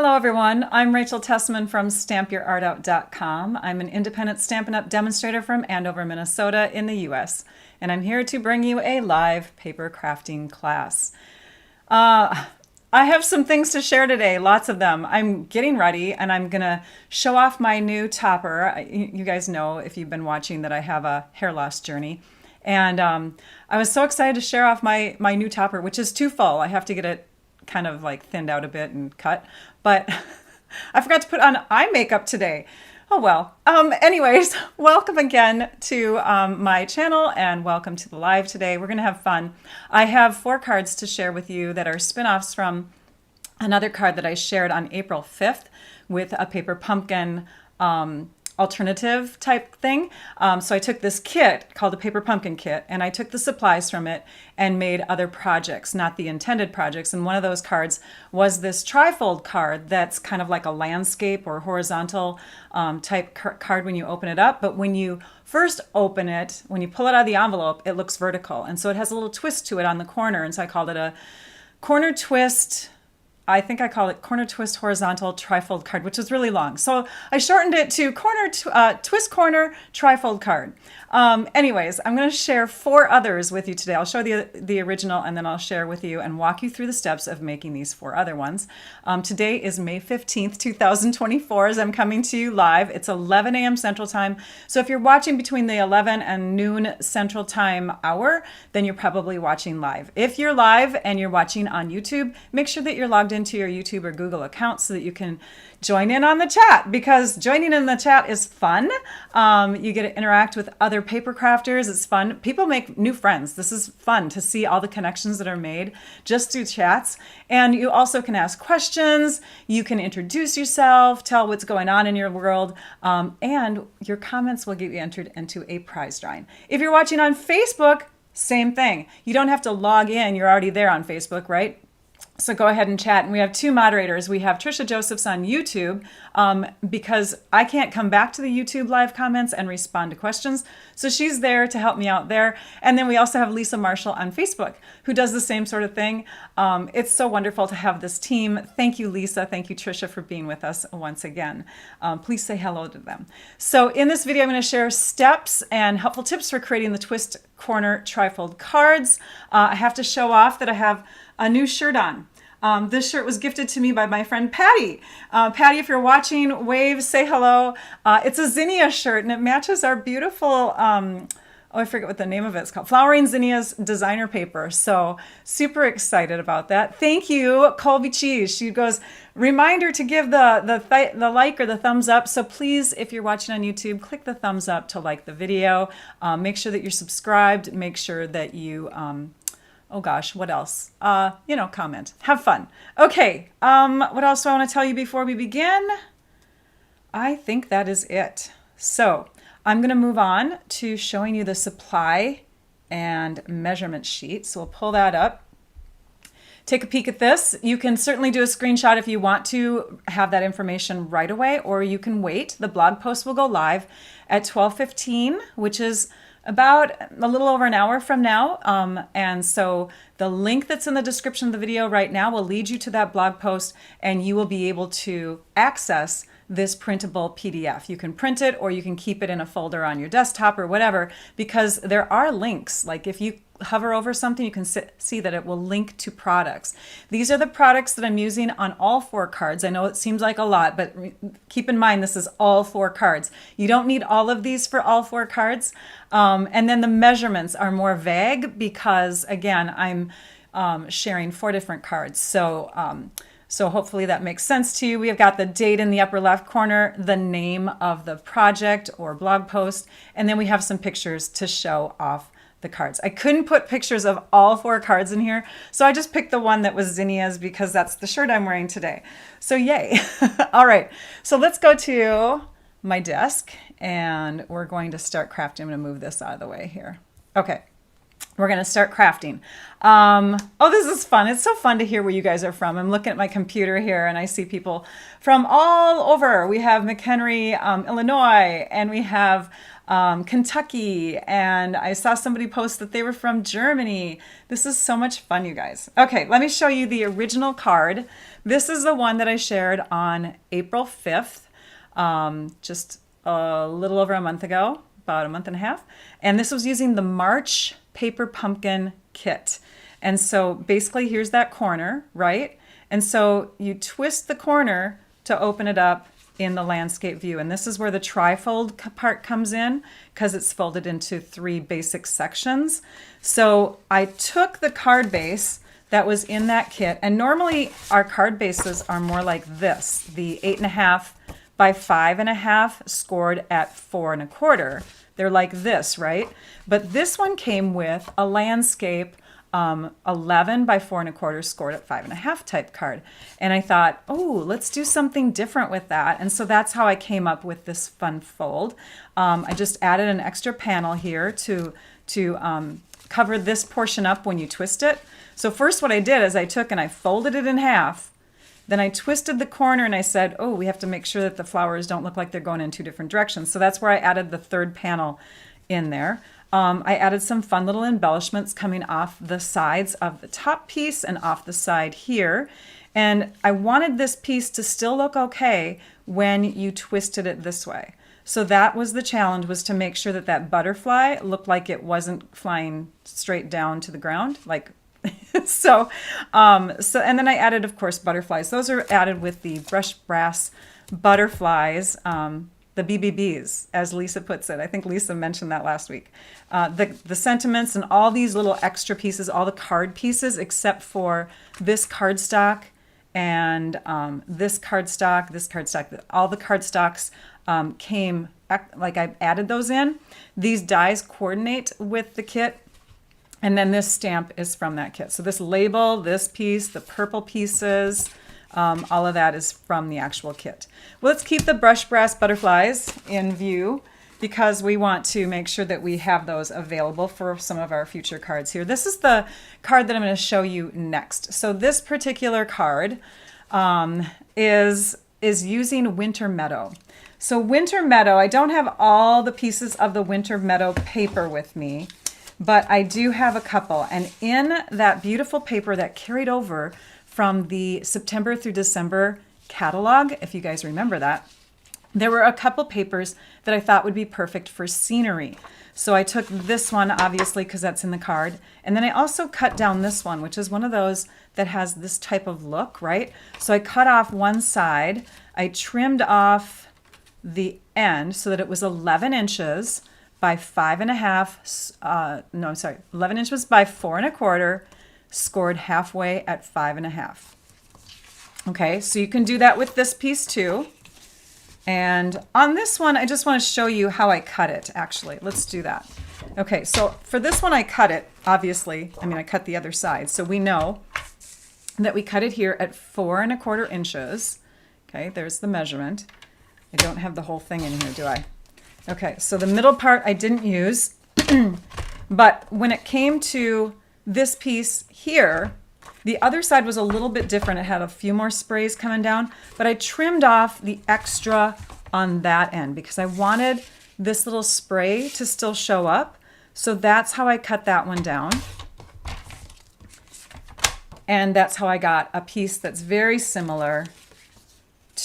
Hello everyone, I'm Rachel Tessman from stampyourartout.com. I'm an independent Stampin' Up! Demonstrator from Andover, Minnesota in the US, and I'm here to bring you a live paper crafting class. I have some things to share today, lots of them. I'm getting ready and I'm gonna show off my new topper. You guys know, if you've been watching, that I have a hair loss journey. And I was so excited to share off my new topper, which is too full. I have to get it kind of like thinned out a bit and cut, but I forgot to put on eye makeup today. Oh well. Anyways, welcome again to my channel and welcome to the live today. We're gonna have fun. I have 4 cards to share with you that are spin-offs from another card that I shared on April 5th with a paper pumpkin alternative type thing. So I took this kit called the Paper Pumpkin Kit and I took the supplies from it and made other projects, not the intended projects. And one of those cards was this trifold card that's kind of like a landscape or horizontal type card when you open it up. But when you first open it, when you pull it out of the envelope, it looks vertical. And so it has a little twist to it on the corner. And so I called it a corner twist. I think I call it corner twist horizontal trifold card, which is really long. So I shortened it to twist corner trifold card. Anyways, I'm going to share 4 others with you today. I'll show the original and then I'll share with you and walk you through the steps of making these 4 other ones. Today is May 15th, 2024 as I'm coming to you live. It's 11 a.m. Central Time. So if you're watching between the 11 and noon Central Time hour, then you're probably watching live. If you're live and you're watching on YouTube, make sure that you're logged into your YouTube or Google account so that you can join in on the chat, because joining in the chat is fun. You get to interact with other paper crafters. It's fun. People make new friends. This is fun to see all the connections that are made just through chats. And you also can ask questions. You can introduce yourself, tell what's going on in your world, and your comments will get you entered into a prize drawing. If you're watching on Facebook, same thing. You don't have to log in. You're already there on Facebook, right? So go ahead and chat. And we have 2 moderators. We have Trisha Josephs on YouTube because I can't come back to the YouTube live comments and respond to questions. So she's there to help me out there. And then we also have Lisa Marshall on Facebook who does the same sort of thing. It's so wonderful to have this team. Thank you, Lisa. Thank you, Trisha, for being with us once again. Please say hello to them. So in this video, I'm going to share steps and helpful tips for creating the twist corner trifold cards. I have to show off that I have a new shirt on. This shirt was gifted to me by my friend Patty. Patty, if you're watching, wave, say hello. It's a zinnia shirt and it matches our beautiful, I forget what the name of it is called, Flowering Zinnia's designer paper. So super excited about that. Thank you, Colby Cheese. She goes, reminder to give the like or the thumbs up. So please, if you're watching on YouTube, click the thumbs up to like the video. Make sure that you're subscribed. Make sure that you, oh gosh, what else? Comment. Have fun. Okay, what else do I want to tell you before we begin? I think that is it. So I'm going to move on to showing you the supply and measurement sheet. So we'll pull that up. Take a peek at this. You can certainly do a screenshot if you want to have that information right away, or you can wait. The blog post will go live at 12:15, which is about a little over an hour from now. And so the link that's in the description of the video right now will lead you to that blog post and you will be able to access this printable PDF. You can print it or you can keep it in a folder on your desktop or whatever, because there are links. Like if you hover over something, you can see that it will link to products. These are the products that I'm using on all 4 cards. I know it seems like a lot, but keep in mind this is all 4 cards. You don't need all of these for all 4 cards. And then the measurements are more vague because, again, I'm sharing 4 different cards. So hopefully that makes sense to you. We have got the date in the upper left corner, the name of the project or blog post, and then we have some pictures to show off the cards. I couldn't put pictures of all 4 cards in here, so I just picked the one that was zinnia's because that's the shirt I'm wearing today. So yay. All right, so let's go to my desk and we're going to start crafting. I'm going to move this out of the way here. Okay. We're going to start crafting. Oh, this is fun. It's so fun to hear where you guys are from. I'm looking at my computer here and I see people from all over. We have McHenry, Illinois, and we have Kentucky, and I saw somebody post that they were from Germany. This is so much fun, you guys. Okay, let me show you the original card. This is the one that I shared on April 5th, just a little over a month ago, about a month and a half. And this was using the March Paper Pumpkin Kit. And so basically here's that corner, right? And so you twist the corner to open it up in the landscape view. And this is where the trifold part comes in because it's folded into 3 basic sections. So I took the card base that was in that kit, and normally our card bases are more like this, the 8.5 by 5.5 scored at 4 1/4. They're like this, right? But this one came with a landscape 11 by 4 1/4 scored at 5.5 type card. And I thought, oh, let's do something different with that. And so that's how I came up with this fun fold. I just added an extra panel here to cover this portion up when you twist it. So first what I did is I took and I folded it in half. Then I twisted the corner and I said, oh, we have to make sure that the flowers don't look like they're going in 2 different directions. So that's where I added the 3rd panel in there. I added some fun little embellishments coming off the sides of the top piece and off the side here. And I wanted this piece to still look okay when you twisted it this way. So that was the challenge, was to make sure that that butterfly looked like it wasn't flying straight down to the ground, like so and then I added, of course, butterflies. Those are added with the brushed brass butterflies, the BBBs, as Lisa puts it. I think Lisa mentioned that last week. The sentiments and all these little extra pieces, all the card pieces, except for this cardstock and this cardstock, all the cardstocks came, like I added those in. These dies coordinate with the kit. And then this stamp is from that kit. So this label, this piece, the purple pieces, all of that is from the actual kit. Well, let's keep the brushed brass butterflies in view because we want to make sure that we have those available for some of our future cards here. This is the card that I'm going to show you next. So this particular card is using Winter Meadow. So Winter Meadow, I don't have all the pieces of the Winter Meadow paper with me, but I do have a couple. And in that beautiful paper that carried over from the September through December catalog, if you guys remember that, there were a couple papers that I thought would be perfect for scenery. So I took this one, obviously, because that's in the card. And then I also cut down this one, which is one of those that has this type of look, right? So I cut off one side. I trimmed off the end so that it was 11 inches by 11 inches by 4 1/4, scored halfway at 5.5. Okay, so you can do that with this piece too. And on this one, I just want to show you how I cut it, actually. Let's do that. Okay, so for this one, I cut it, obviously. I mean, I cut the other side. So we know that we cut it here at 4 1/4 inches. Okay, there's the measurement. I don't have the whole thing in here, do I? Okay, so the middle part I didn't use, but when it came to this piece here, the other side was a little bit different. It had a few more sprays coming down, but I trimmed off the extra on that end because I wanted this little spray to still show up. So that's how I cut that one down. And that's how I got a piece that's very similar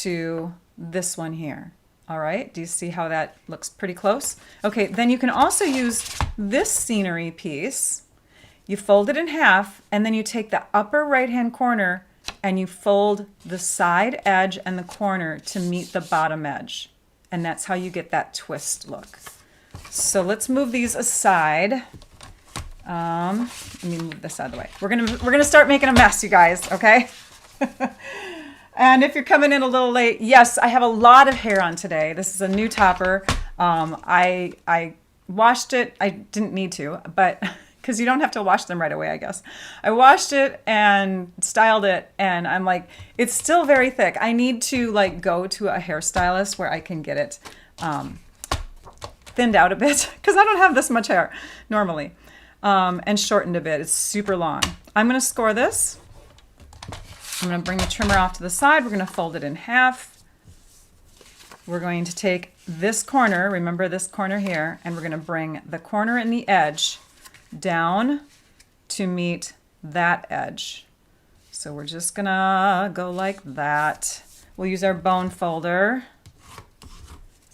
to this one here. All right, do you see how that looks pretty close? Okay, then you can also use this scenery piece. You fold it in half, and then you take the upper right-hand corner and you fold the side edge and the corner to meet the bottom edge. And that's how you get that twist look. So let's move these aside. Let me move this out of the way. We're gonna start making a mess, you guys, okay? And if you're coming in a little late, yes, I have a lot of hair on today. This is a new topper. I washed it. I didn't need to, but because you don't have to wash them right away, I guess. I washed it and styled it, and I'm like, it's still very thick. I need to like go to a hairstylist where I can get it thinned out a bit because I don't have this much hair normally. and shortened a bit. It's super long. I'm going to score this. I'm going to bring the trimmer off to the side. We're going to fold it in half. We're going to take this corner, remember this corner here, and we're going to bring the corner and the edge down to meet that edge. So we're just going to go like that. We'll use our bone folder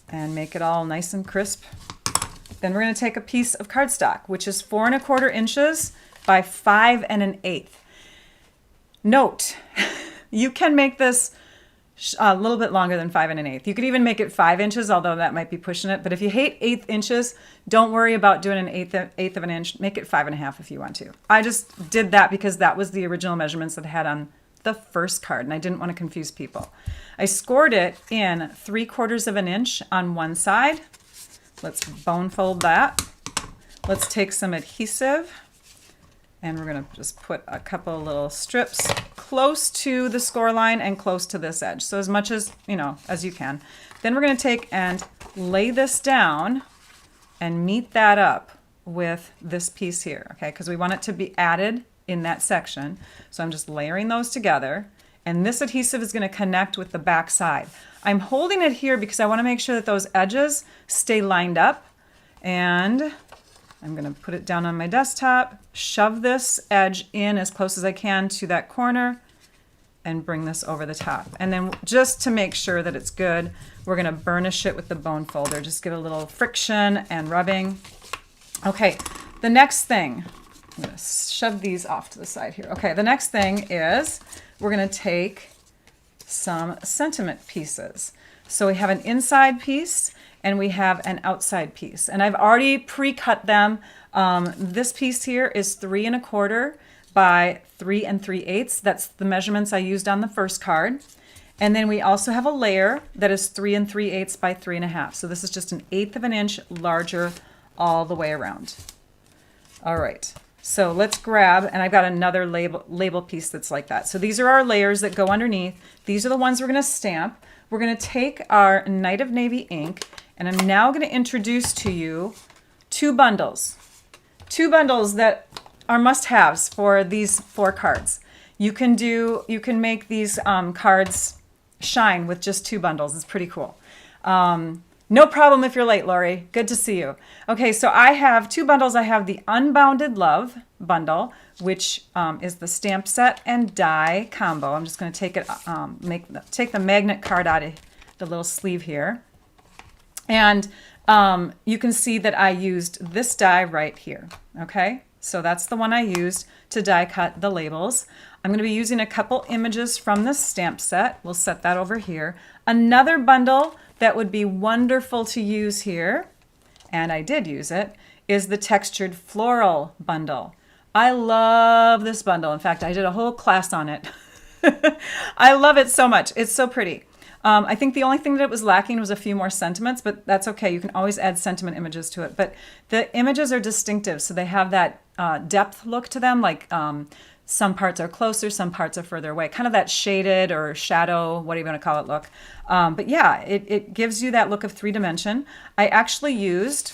and make it all nice and crisp. Then we're going to take a piece of cardstock, which is 4 1/4 inches by 5 1/8. Note, you can make this a little bit longer than 5 1/8. You could even make it 5 inches, although that might be pushing it. But if you hate 1/8 inches, don't worry about doing an eighth of an inch. Make it 5 1/2 if you want to. I just did that because that was the original measurements that I had on the first card, and I didn't want to confuse people. I scored it in 3/4 of an inch on one side. Let's bone fold that. Let's take some adhesive, and we're going to just put a couple of little strips close to the score line and close to this edge. So as much as, as you can. Then we're going to take and lay this down and meet that up with this piece here, okay? Because we want it to be added in that section. So I'm just layering those together, and this adhesive is going to connect with the back side. I'm holding it here because I want to make sure that those edges stay lined up, and I'm going to put it down on my desktop, shove this edge in as close as I can to that corner, and bring this over the top. And then just to make sure that it's good, we're going to burnish it with the bone folder. Just give it a little friction and rubbing. Okay, the next thing, I'm going to shove these off to the side here. Okay, the next thing is we're going to take some sentiment pieces. So we have an inside piece and we have an outside piece, and I've already pre-cut them. This piece here is 3 1/4 by 3 3/8. That's the measurements I used on the first card. And then we also have a layer that is 3 3/8 by 3 1/2. So this is just an 1/8 of an inch larger all the way around. All right. So let's grab, and I've got another label piece that's like that. So these are our layers that go underneath. These are the ones we're going to stamp. We're going to take our Night of Navy ink, and I'm now going to introduce to you two bundles that are must-haves for these 4 cards. You can make these cards shine with just 2 bundles. It's pretty cool. No problem if you're late, Lori. Good to see you. Okay, so I have 2 bundles. I have the Unbounded Love bundle, which is the stamp set and die combo. I'm just going to take it, take the magnet card out of the little sleeve here, and you can see that I used this die right here. Okay, so that's the one I used to die cut the labels. I'm going to be using a couple images from the stamp set. We'll set that over here. Another bundle that would be wonderful to use here, and I did use it, is the Textured Floral bundle. I love this bundle. In fact, I did a whole class on it. I love it so much. It's so pretty. I think the only thing that it was lacking was a few more sentiments, but that's okay. You can always add sentiment images to it. But the images are distinctive, so they have that depth look to them, like some parts are closer, some parts are further away, kind of that shaded or shadow, what do you want to call it, look. But yeah, it gives you that look of 3-dimension. I actually used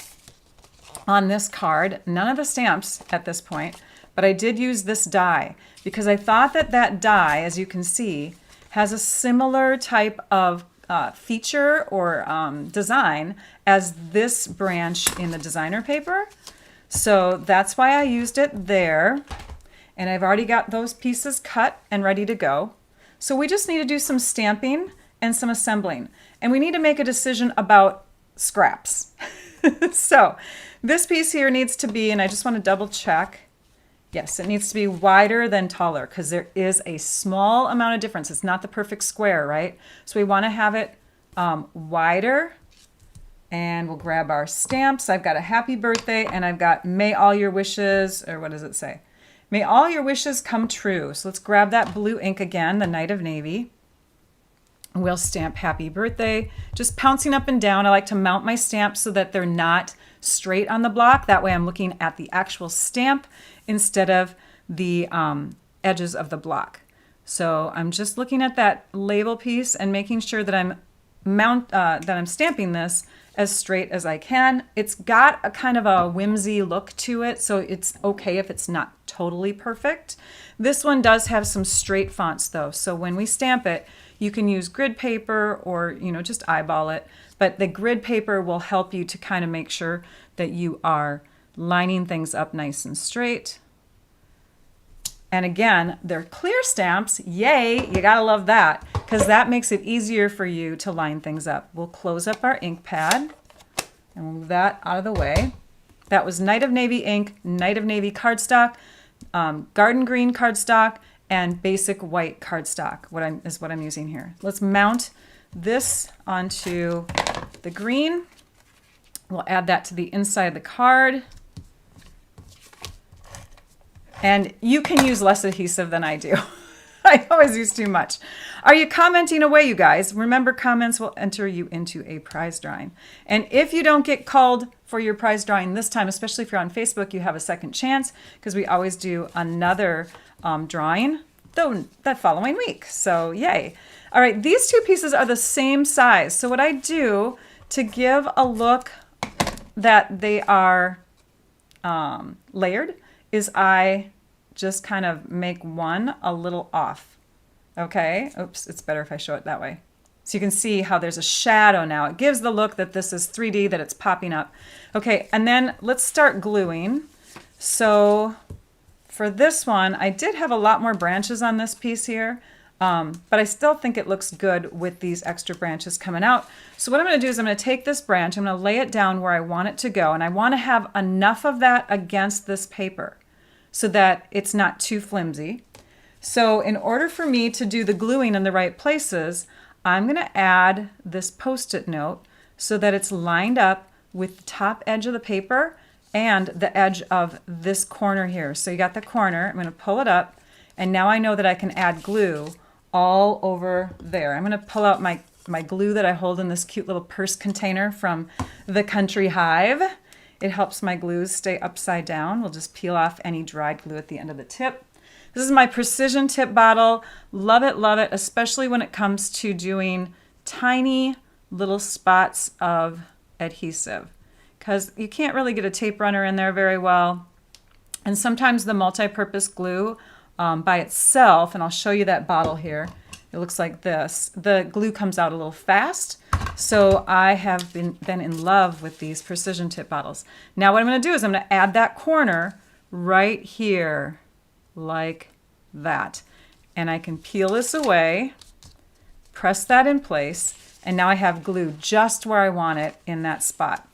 on this card none of the stamps at this point, but I did use this die because I thought that that die, as you can see, has a similar type of feature or design as this branch in the designer paper. So that's why I used it there. And I've already got those pieces cut and ready to go. So we just need to do some stamping and some assembling. And we need to make a decision about scraps. So this piece here needs to be, and I just want to double check, yes, it needs to be wider than taller because there is a small amount of difference. It's not the perfect square, right? So we want to have it wider. And we'll grab our stamps. I've got a happy birthday, and I've got may all your wishes, or what does it say? May all your wishes come true. So let's grab that blue ink again, the Night of Navy. We'll stamp happy birthday, just pouncing up and down. I like to mount my stamps so that they're not straight on the block. That way I'm looking at the actual stamp instead of the edges of the block. So I'm just looking at that label piece and making sure that I'm that I'm stamping this as straight as I can. It's got a kind of a whimsy look to it, so it's okay if it's not totally perfect. This one does have some straight fonts though, so when we stamp it, you can use grid paper or, you know, just eyeball it, but the grid paper will help you to kind of make sure that you are lining things up nice and straight. And again, they're clear stamps. Yay, you gotta love that, because that makes it easier for you to line things up. We'll close up our ink pad and move that out of the way. That was Night of Navy ink, Night of Navy cardstock, garden green cardstock, and basic white cardstock is what I'm using here. Let's mount this onto the green. We'll add that to the inside of the card. And you can use less adhesive than I do. I always use too much. Are you commenting away, you guys? Remember, comments will enter you into a prize drawing. And if you don't get called for your prize drawing this time, especially if you're on Facebook, you have a second chance, because we always do another drawing that following week. So yay. All right, these two pieces are the same size. So what I do to give a look that they are layered is I just kind of make one a little off. Okay, oops, it's better if I show it that way. So you can see how there's a shadow now. It gives the look that this is 3D, that it's popping up. Okay, and then let's start gluing. So for this one, I did have a lot more branches on this piece here, but I still think it looks good with these extra branches coming out. So what I'm gonna do is I'm gonna take this branch, I'm gonna lay it down where I want it to go, and I wanna have enough of that against this paper so that it's not too flimsy. So in order for me to do the gluing in the right places, I'm gonna add this Post-it note so that it's lined up with the top edge of the paper and the edge of this corner here. So you got the corner, I'm gonna pull it up, and now I know that I can add glue all over there. I'm gonna pull out my glue that I hold in this cute little purse container from the Country Hive. It helps my glues stay upside down. We'll just peel off any dried glue at the end of the tip. This is my precision tip bottle. Love it, especially when it comes to doing tiny little spots of adhesive, because you can't really get a tape runner in there very well. And sometimes the multi-purpose glue by itself, and I'll show you that bottle here, it looks like this, the glue comes out a little fast. So I have been in love with these precision tip bottles. Now what I'm going to do is I'm going to add that corner right here like that. And I can peel this away, press that in place, and now I have glue just where I want it in that spot.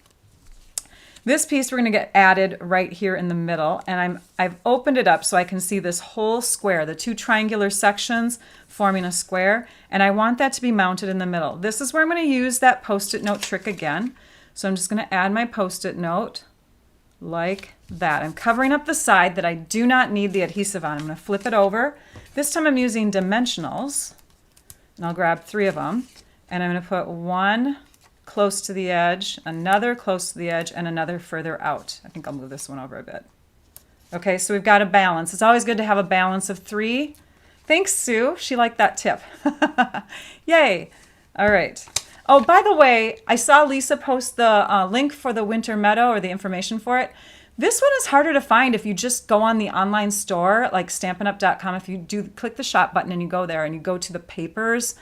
This piece we're going to get added right here in the middle, and I've opened it up so I can see this whole square, the two triangular sections forming a square, and I want that to be mounted in the middle. This is where I'm going to use that Post-it note trick again. So I'm just going to add my Post-it note like that. I'm covering up the side that I do not need the adhesive on. I'm going to flip it over. This time I'm using dimensionals, and I'll grab 3 of them, and I'm going to put one close to the edge, another close to the edge, and another further out. I think I'll move this one over a bit. Okay, so we've got a balance. It's always good to have a balance of 3. Thanks, Sue. She liked that tip. Yay. All right. Oh, by the way, I saw Lisa post the link for the Winter Meadow, or the information for it. This one is harder to find if you just go on the online store, like stampingup.com. If you do click the shop button and you go there and you go to the papers,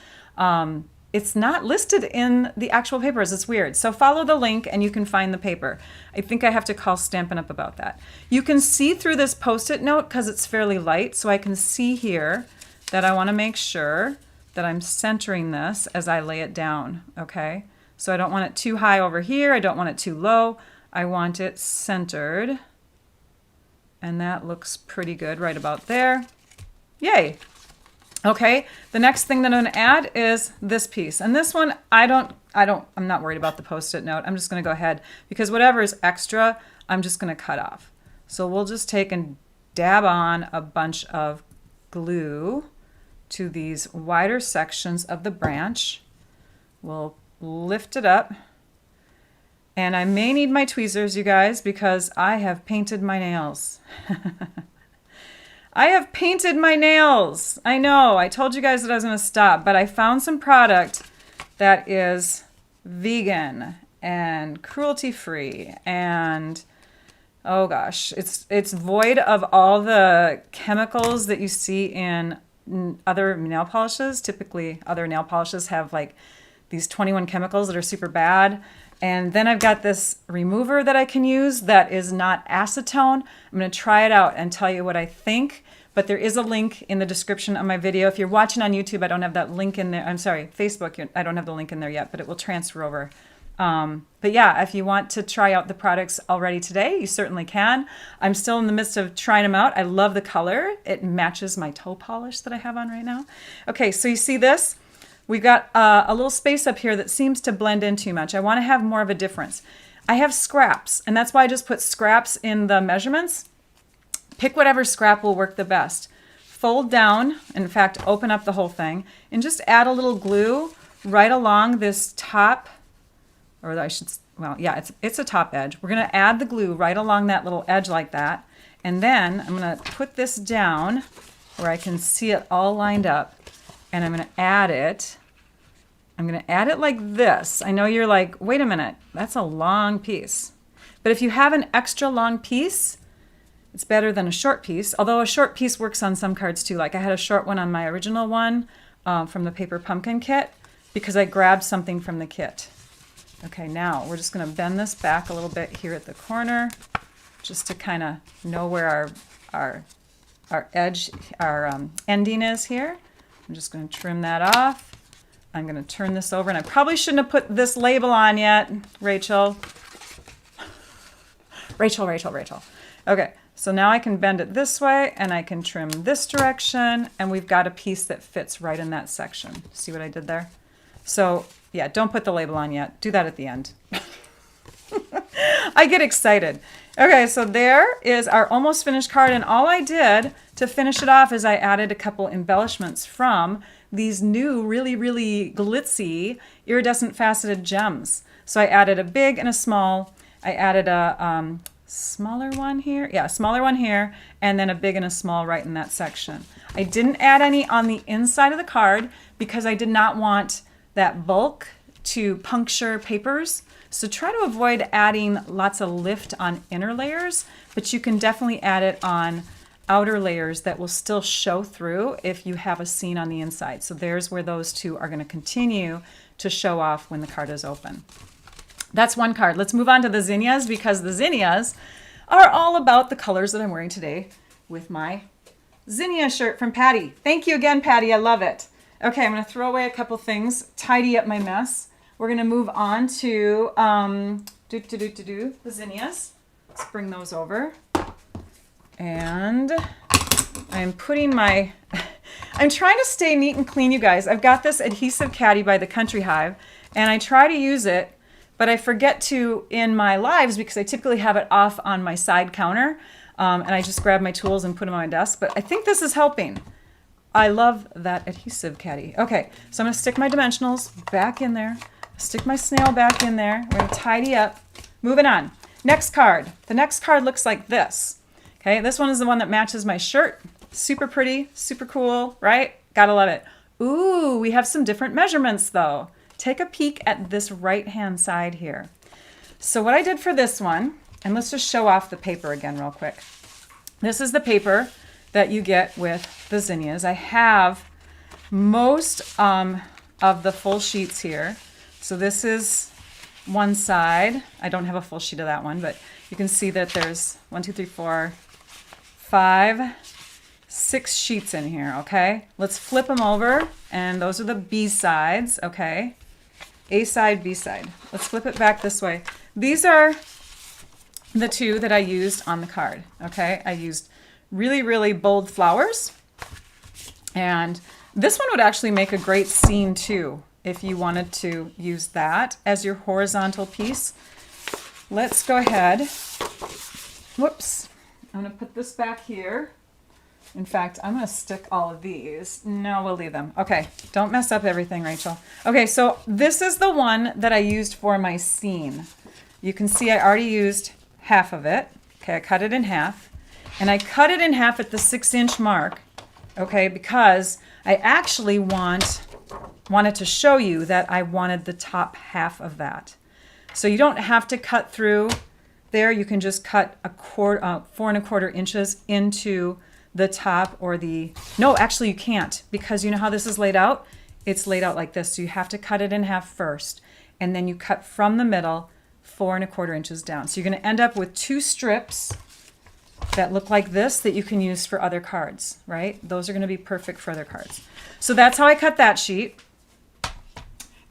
it's not listed in the actual papers. It's weird. So follow the link and you can find the paper. I think I have to call Stampin' Up! About that. You can see through this Post-it note because it's fairly light. So I can see here that I want to make sure that I'm centering this as I lay it down. Okay. So I don't want it too high over here. I don't want it too low. I want it centered. And that looks pretty good right about there. Yay. Okay, the next thing that I'm going to add is this piece. And this one, I'm not worried about the Post-it note. I'm just going to go ahead, because whatever is extra, I'm just going to cut off. So we'll just take and dab on a bunch of glue to these wider sections of the branch. We'll lift it up. And I may need my tweezers, you guys, because I have painted my nails. I have painted my nails. I know, I told you guys that I was going to stop, but I found some product that is vegan and cruelty-free and oh gosh, it's void of all the chemicals that you see in other nail polishes. Typically, other nail polishes have like these 21 chemicals that are super bad. And then I've got this remover that I can use that is not acetone. I'm going to try it out and tell you what I think. But there is a link in the description of my video. If you're watching on YouTube, I don't have that link in there. I'm sorry, Facebook, I don't have the link in there yet, but it will transfer over. But yeah, if you want to try out the products already today, you certainly can. I'm still in the midst of trying them out. I love the color. It matches my toe polish that I have on right now. Okay, so you see this? We've got a little space up here that seems to blend in too much. I want to have more of a difference. I have scraps, and that's why I just put scraps in the measurements. Pick whatever scrap will work the best. Fold down, in fact, open up the whole thing, and just add a little glue right along this top, or I should, well, yeah, it's a top edge. We're going to add the glue right along that little edge like that, and then I'm going to put this down where I can see it all lined up, and I'm going to add it. I'm going to add it like this. I know you're like, wait a minute, that's a long piece. But if you have an extra long piece, it's better than a short piece, although a short piece works on some cards too. Like I had a short one on my original one from the Paper Pumpkin kit because I grabbed something from the kit. Okay, now we're just going to bend this back a little bit here at the corner just to kind of know where our edge, our ending is here. I'm just going to trim that off. I'm going to turn this over, and I probably shouldn't have put this label on yet, Rachel. Rachel. Okay, so now I can bend it this way, and I can trim this direction, and we've got a piece that fits right in that section. See what I did there? So, yeah, don't put the label on yet. Do that at the end. I get excited. Okay, so there is our almost finished card, and all I did to finish it off is I added a couple embellishments from these new really, really glitzy iridescent faceted gems. So I added a big and a small. I added a smaller one here. Yeah, a smaller one here, and then a big and a small right in that section. I didn't add any on the inside of the card because I did not want that bulk to puncture papers. So try to avoid adding lots of lift on inner layers, but you can definitely add it on outer layers that will still show through if you have a seam on the inside. So there's where those two are going to continue to show off when the card is open. That's one card. Let's move on to the zinnias because the zinnias are all about the colors that I'm wearing today with my zinnia shirt from Patty. Thank you again, Patty. I love it. Okay, I'm going to throw away a couple things, tidy up my mess. We're going to move on to the zinnias. Let's bring those over. And I'm putting my, I'm trying to stay neat and clean, you guys. I've got this adhesive caddy by the Country Hive, and I try to use it, but I forget to in my lives because I typically have it off on my side counter, and I just grab my tools and put them on my desk, but I think this is helping. I love that adhesive caddy. Okay, so I'm going to stick my dimensionals back in there, stick my snail back in there. We're going to tidy up. Moving on. Next card. The next card looks like this. Okay, this one is the one that matches my shirt. Super pretty, super cool, right? Gotta love it. Ooh, we have some different measurements though. Take a peek at this right-hand side here. So what I did for this one, and let's just show off the paper again real quick. This is the paper that you get with the zinnias. I have most of the full sheets here. So this is one side. I don't have a full sheet of that one, but you can see that there's 1, 2, 3, 4, 5, 6 sheets in here, okay? Let's flip them over, and those are the B sides, okay? A side, B side. Let's flip it back this way. These are the two that I used on the card, okay? I used really, really bold flowers, and this one would actually make a great scene too if you wanted to use that as your horizontal piece. Let's go ahead. Whoops. I'm going to put this back here. In fact, I'm going to stick all of these. No, we'll leave them. Okay, don't mess up everything, Rachel. Okay, so this is the one that I used for my scene. You can see I already used half of it. Okay, I cut it in half. And I cut it in half at the 6-inch mark, okay, because I actually want wanted to show you that I wanted the top half of that. So you don't have to cut through there. You can just cut 4¼ inches into the top or the, no, actually you can't, because you know how this is laid out? It's laid out like this. So you have to cut it in half first, and then you cut from the middle 4¼ inches down. So you're going to end up with 2 strips that look like this that you can use for other cards, right? Those are going to be perfect for other cards. So that's how I cut that sheet.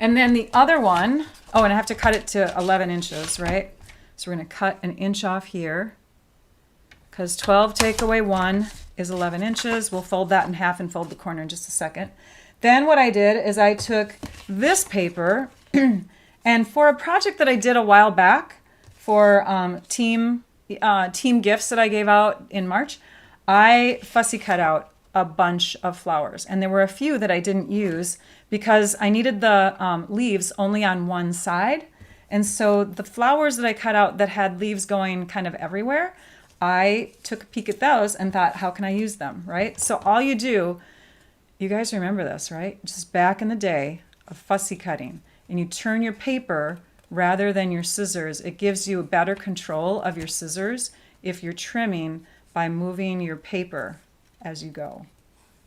And then the other one, oh, and I have to cut it to 11 inches, right? So we're going to cut an inch off here, because 12 take away 1 is 11 inches. We'll fold that in half and fold the corner in just a second. Then what I did is I took this paper and for a project that I did a while back for team gifts that I gave out in March, I fussy cut out a bunch of flowers. And there were a few that I didn't use because I needed the leaves only on one side. And so the flowers that I cut out that had leaves going kind of everywhere, I took a peek at those and thought, how can I use them, right? So all you do, you guys remember this, right? Just back in the day of fussy cutting, and you turn your paper rather than your scissors. It gives you better control of your scissors if you're trimming by moving your paper as you go.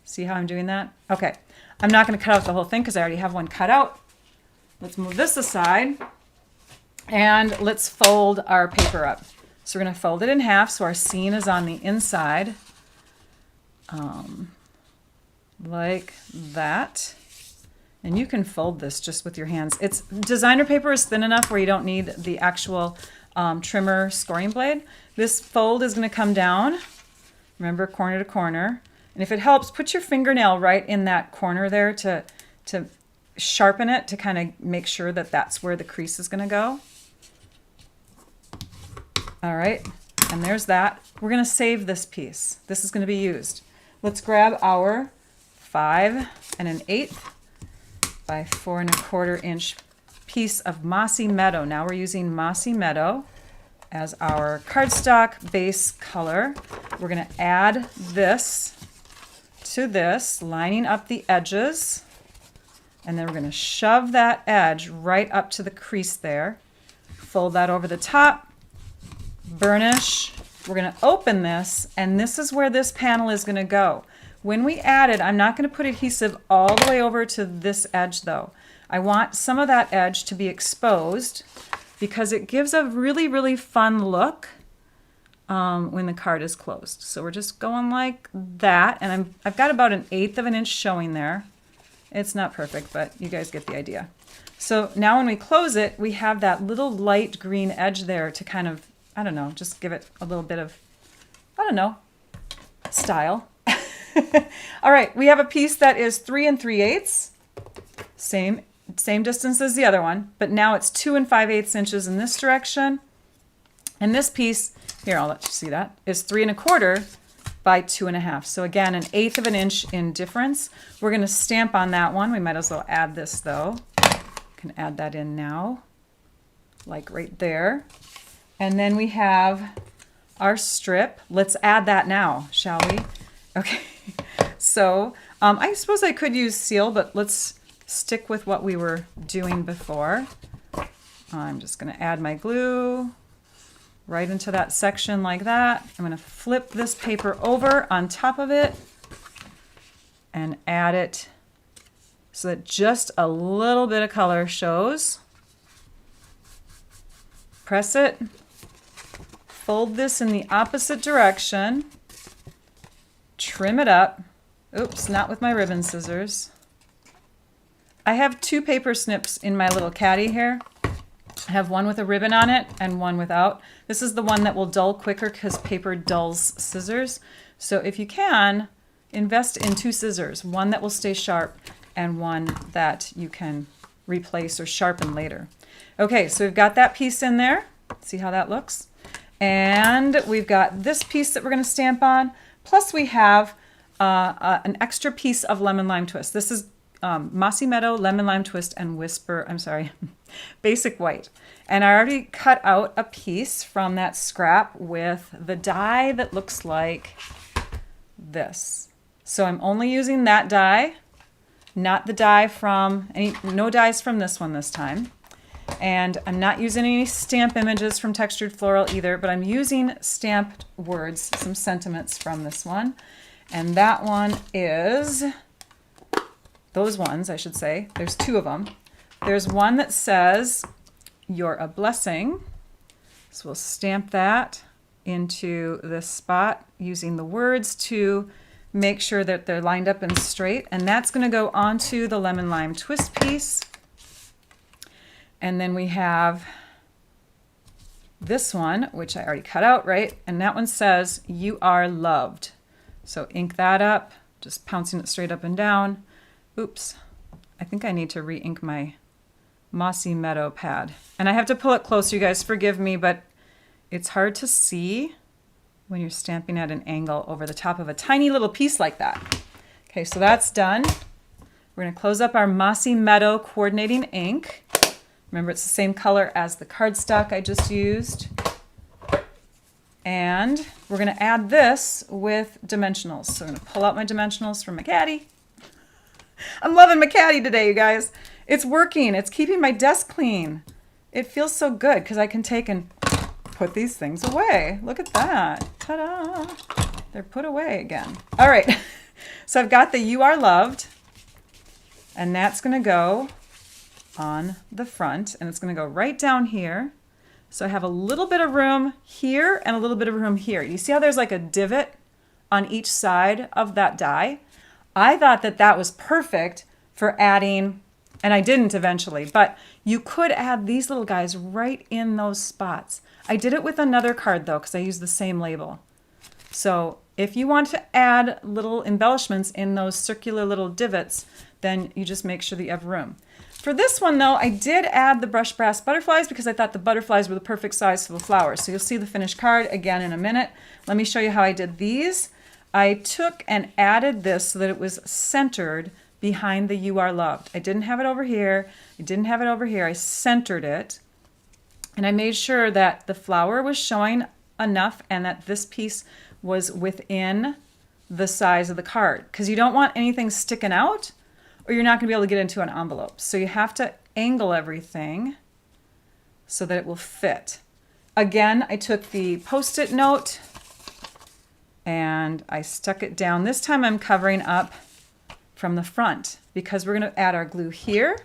See how I'm doing that? Okay, I'm not going to cut out the whole thing because I already have one cut out. Let's move this aside and let's fold our paper up. So we're going to fold it in half so our seam is on the inside, like that. And you can fold this just with your hands. It's designer paper is thin enough where you don't need the actual trimmer scoring blade. This fold is going to come down, remember, corner to corner. And if it helps, put your fingernail right in that corner there to sharpen it, to kind of make sure that that's where the crease is going to go. All right, and there's that. We're going to save this piece. This is going to be used. Let's grab our 5 1/8 by 4¼ inch piece of Mossy Meadow. Now we're using Mossy Meadow as our cardstock base color. We're going to add this to this, lining up the edges, and then we're going to shove that edge right up to the crease there. Fold that over the top, burnish. We're going to open this, and this is where this panel is going to go. When we add it, I'm not going to put adhesive all the way over to this edge though. I want some of that edge to be exposed because it gives a really, really fun look when the card is closed. So we're just going like that, and I've got about 1/8 inch showing there. It's not perfect, but you guys get the idea. So now when we close it, we have that little light green edge there to kind of, I don't know, just give it a little bit of, I don't know, style. All right, we have a piece that is 3 3/8, same distance as the other one, but now it's 2 5/8 inches in this direction. And this piece, here, I'll let you see that, is 3 1/4 by 2 1/2. So again, 1/8 inch in difference. We're going to stamp on that one. We might as well add this though. Can add that in now, like right there. And then we have our strip. Let's add that now, shall we? Okay, so I suppose I could use seal, but let's stick with what we were doing before. I'm just going to add my glue right into that section like that. I'm going to flip this paper over on top of it and add it so that just a little bit of color shows. Press it, fold this in the opposite direction. Trim it up. Oops, not with my ribbon scissors. I have 2 paper snips in my little caddy here. I have one with a ribbon on it and one without. This is the one that will dull quicker because paper dulls scissors. So if you can, invest in 2 scissors, one that will stay sharp and one that you can replace or sharpen later. Okay, so we've got that piece in there. See how that looks? And we've got this piece that we're going to stamp on. Plus we have an extra piece of lemon lime twist. This is Mossy Meadow, lemon lime twist, and basic white. And I already cut out a piece from that scrap with the die that looks like this. So I'm only using that die. not the die from, no dies from this one this time. And I'm not using any stamp images from Textured Floral either, but I'm using stamped words, some sentiments from this one. And that one is, those ones, I should say, there's two of them. There's one that says, "You're a blessing." So we'll stamp that into this spot using the words to make sure that they're lined up and straight. And that's going to go onto the lemon lime twist piece. And then we have this one, which I already cut out, right? And that one says, "You are loved." So ink that up, just pouncing it straight up and down. Oops, I think I need to re-ink my Mossy Meadow pad. And I have to pull it closer, you guys, forgive me, but it's hard to see when you're stamping at an angle over the top of a tiny little piece like that. Okay, so that's done. We're gonna close up our Mossy Meadow coordinating ink. Remember, it's the same color as the cardstock I just used. And we're gonna add this with dimensionals. So I'm gonna pull out my dimensionals from my caddy. I'm loving my caddy today, you guys. It's working, it's keeping my desk clean. It feels so good because I can take and put these things away. Look at that, ta-da. They're put away again. All right, so I've got the "You Are Loved," and that's gonna go on the front, and it's going to go right down here. So I have a little bit of room here and a little bit of room here. You see how there's like a divot on each side of that die? I thought that that was perfect for adding, and I didn't eventually, but you could add these little guys right in those spots. I did it with another card though, because I used the same label. So if you want to add little embellishments in those circular little divots, then you just make sure that you have room. For this one though, I did add the brushed brass butterflies because I thought the butterflies were the perfect size for the flowers. So you'll see the finished card again in a minute. Let me show you how I did these. I took and added this so that it was centered behind the "You Are Loved." I didn't have it over here. I didn't have it over here. I centered it. And I made sure that the flower was showing enough and that this piece was within the size of the card. Because you don't want anything sticking out, or you're not going to be able to get into an envelope. So you have to angle everything so that it will fit. Again, I took the Post-it note and I stuck it down. This time I'm covering up from the front because we're going to add our glue here.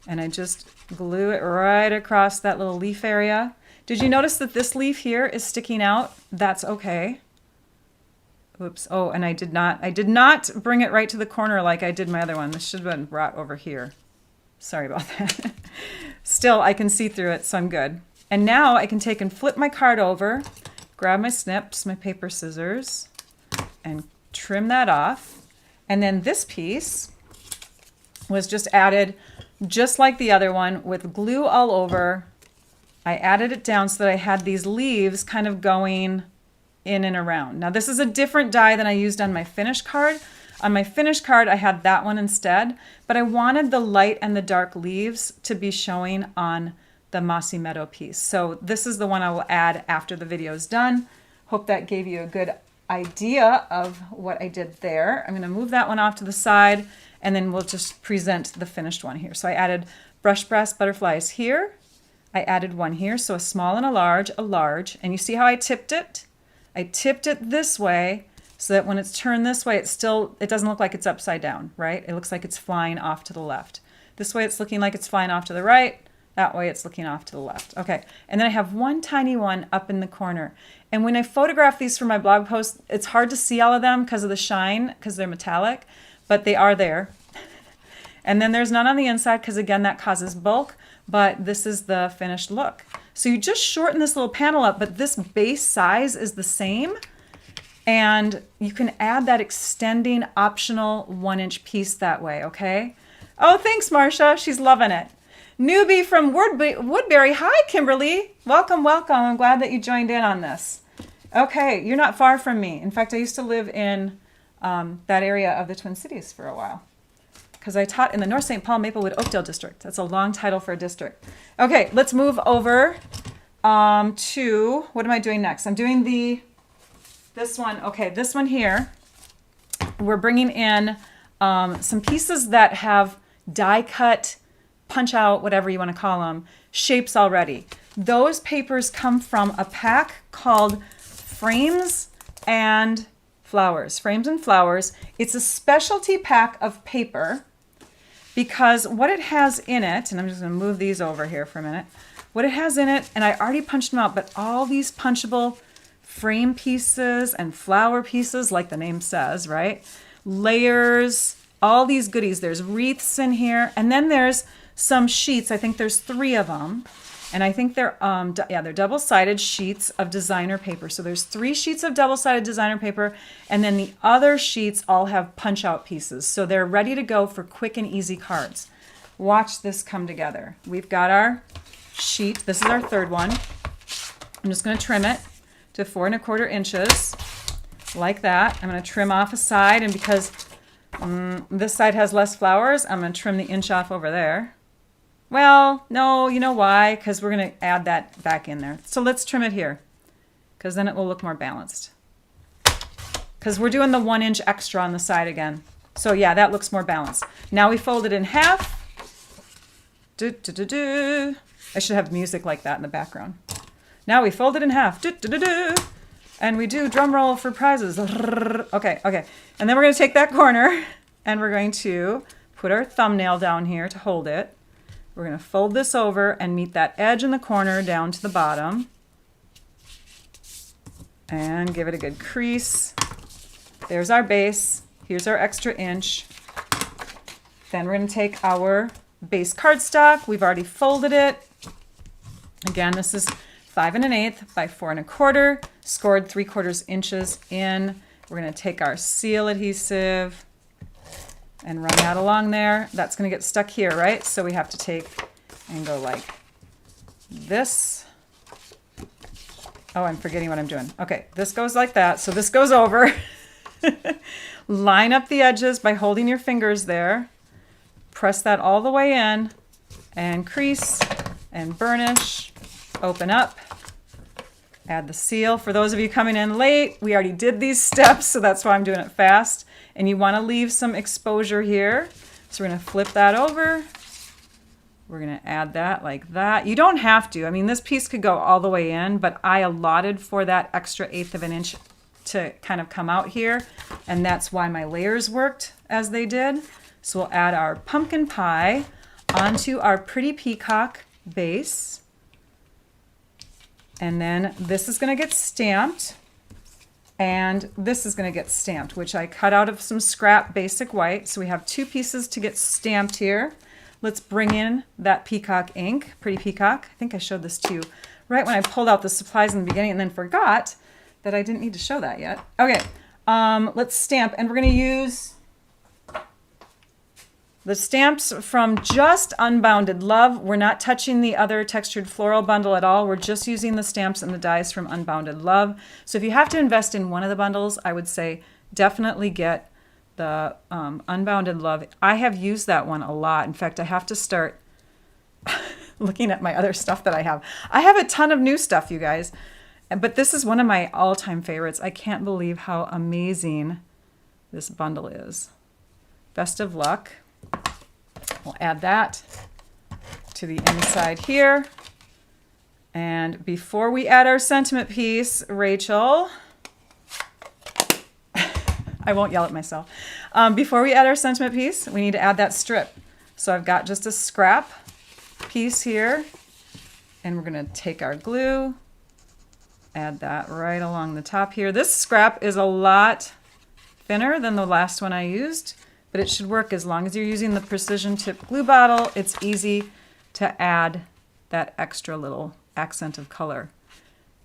And I just glue it right across that little leaf area. Did you notice that this leaf here is sticking out? That's okay. Oops. Oh, and I did not bring it right to the corner like I did my other one. This should have been brought over here. Sorry about that. Still, I can see through it, so I'm good. And now I can take and flip my card over, grab my snips, my paper scissors, and trim that off. And then this piece was just added just like the other one with glue all over. I added it down so that I had these leaves kind of going in and around. Now this is a different die than I used on my finished card. On my finished card I had that one instead, but I wanted the light and the dark leaves to be showing on the Mossy Meadow piece. So this is the one I will add after the video is done. Hope that gave you a good idea of what I did there. I'm going to move that one off to the side and then we'll just present the finished one here. So I added brushed brass butterflies here. I added one here, so a small and a large, and you see how I tipped it? I tipped it this way so that when it's turned this way, it doesn't look like it's upside down, right? It looks like it's flying off to the left. This way it's looking like it's flying off to the right. That way it's looking off to the left. Okay, and then I have one tiny one up in the corner. And when I photograph these for my blog post, it's hard to see all of them because of the shine, because they're metallic, but they are there. And then there's none on the inside because again, that causes bulk, but this is the finished look. So you just shorten this little panel up, but this base size is the same. And you can add that extending optional 1-inch piece that way, okay? Oh, thanks, Marcia. She's loving it. Newbie from Woodbury. Hi, Kimberly. Welcome, welcome. I'm glad that you joined in on this. Okay, you're not far from me. In fact, I used to live in that area of the Twin Cities for a while because I taught in the North St. Paul Maplewood Oakdale district. That's a long title for a district. Okay, let's move over to, what am I doing next? I'm doing this one. Okay, this one here. We're bringing in some pieces that have die cut, punch out, whatever you want to call them, shapes already. Those papers come from a pack called Frames and Flowers. Frames and Flowers. It's a specialty pack of paper because what it has in it, and I'm just going to move these over here for a minute. What it has in it, and I already punched them out, but all these punchable frame pieces and flower pieces, like the name says, right? Layers, all these goodies. There's wreaths in here, and then there's some sheets. I think there's 3 of them, and I think they're they're double-sided sheets of designer paper. So there's 3 sheets of double-sided designer paper, and then the other sheets all have punch-out pieces. So they're ready to go for quick and easy cards. Watch this come together. We've got our sheet. This is our 3rd one. I'm just going to trim it to 4 1/4 inches like that. I'm going to trim off a side, and because this side has less flowers, I'm going to trim the inch off over there. Well, no, you know why? Because we're going to add that back in there. So let's trim it here because then it will look more balanced. Because we're doing the 1 inch extra on the side again. So yeah, that looks more balanced. Now we fold it in half. I should have music like that in the background. Now we fold it in half. And we do drum roll for prizes. Okay. And then we're going to take that corner and we're going to put our thumbnail down here to hold it. We're going to fold this over and meet that edge in the corner down to the bottom. And give it a good crease. There's our base. Here's our extra inch. Then we're going to take our base cardstock. We've already folded it. Again, this is 5 1/8 by 4 1/4, scored 3/4 inches in. We're going to take our seal adhesive and run that along there. That's going to get stuck here, right? So we have to take and go like this. Oh, I'm forgetting what I'm doing. Okay, this goes like that. So this goes over. Line up the edges by holding your fingers there. Press that all the way in and crease and burnish. Open up. Add the seal. For those of you coming in late, we already did these steps, so that's why I'm doing it fast. And you want to leave some exposure here. So we're going to flip that over. We're going to add that like that. You don't have to. I mean, this piece could go all the way in, but I allotted for that extra 1/8 of an inch to kind of come out here. And that's why my layers worked as they did. So we'll add our pumpkin pie onto our pretty peacock base. And then this is going to get stamped. And this is going to get stamped, which I cut out of some scrap basic white. So we have 2 pieces to get stamped here. Let's bring in that peacock ink, pretty peacock. I think I showed this to you right when I pulled out the supplies in the beginning and then forgot that I didn't need to show that yet. Okay, let's stamp. And we're going to use the stamps from just Unbounded Love. We're not touching the other textured floral bundle at all. We're just using the stamps and the dies from Unbounded Love. So if you have to invest in one of the bundles, I would say definitely get the Unbounded Love. I have used that one a lot. In fact, I have to start looking at my other stuff that I have. I have a ton of new stuff, you guys. But this is one of my all-time favorites. I can't believe how amazing this bundle is. Best of luck. We'll add that to the inside here. And before we add our sentiment piece, Rachel, I won't yell at myself. Before we add our sentiment piece, we need to add that strip. So I've got just a scrap piece here, and we're going to take our glue, add that right along the top here. This scrap is a lot thinner than the last one I used, but it should work as long as you're using the precision tip glue bottle. It's easy to add that extra little accent of color.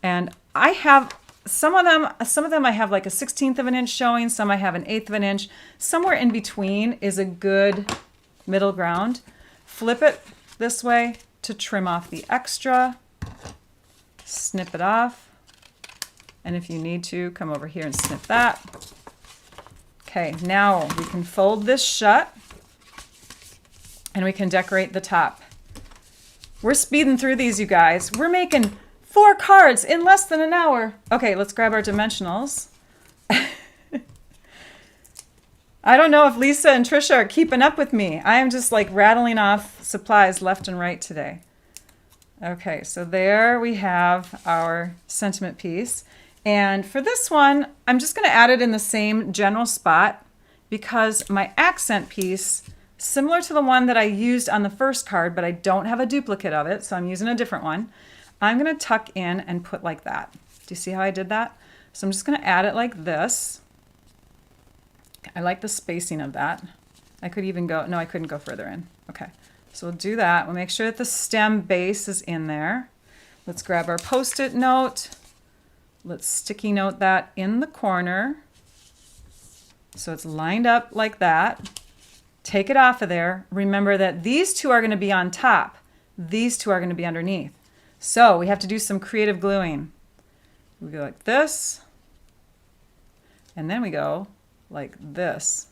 And I have some of them I have like a 1/16 of an inch showing, some I have an 1/8 of an inch. Somewhere in between is a good middle ground. Flip it this way to trim off the extra. Snip it off. And if you need to, come over here and snip that. Okay, now we can fold this shut and we can decorate the top. We're speeding through these, you guys. We're making 4 cards in less than an hour. Okay, let's grab our dimensionals. I don't know if Lisa and Trisha are keeping up with me. I am just like rattling off supplies left and right today. Okay, so there we have our sentiment piece. And for this one, I'm just going to add it in the same general spot because my accent piece, similar to the one that I used on the first card, but I don't have a duplicate of it, so I'm using a different one. I'm going to tuck in and put like that. Do you see how I did that? So I'm just going to add it like this. I like the spacing of that. I could even go, no, I couldn't go further in. Okay, so we'll do that. We'll make sure that the stem base is in there. Let's grab our Post-it note. Let's sticky note that in the corner. So it's lined up like that. Take it off of there. Remember that these two are going to be on top. These two are going to be underneath. So we have to do some creative gluing. We go like this. And then we go like this.